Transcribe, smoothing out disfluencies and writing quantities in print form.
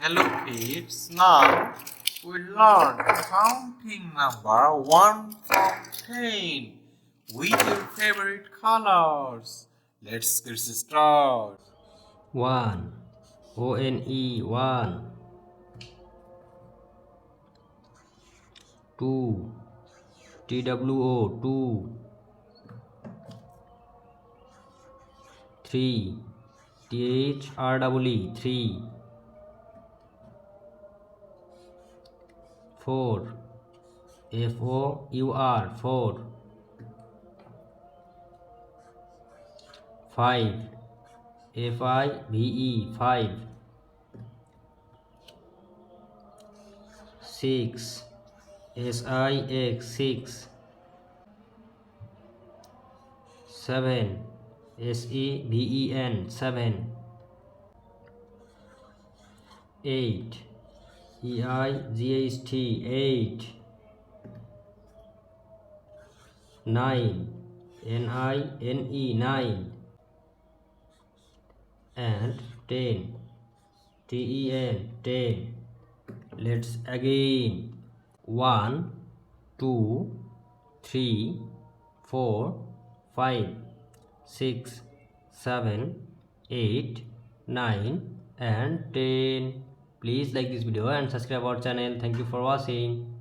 Hello kids, now we learn counting number 1 from 10 with your favorite colors. Let's get started. 1 ONE 1 2 TWO 2 3 THREE 3 4 FOUR 4 5 FIVE 5 6 SIX 6 7 SEVEN 7 8 EIGHT 8 9 NINE 9 and 10 TEN 10. Let's again. 1 2 3 4 5 6 7 8 9 and 10. Please like this video and subscribe our channel. Thank you for watching.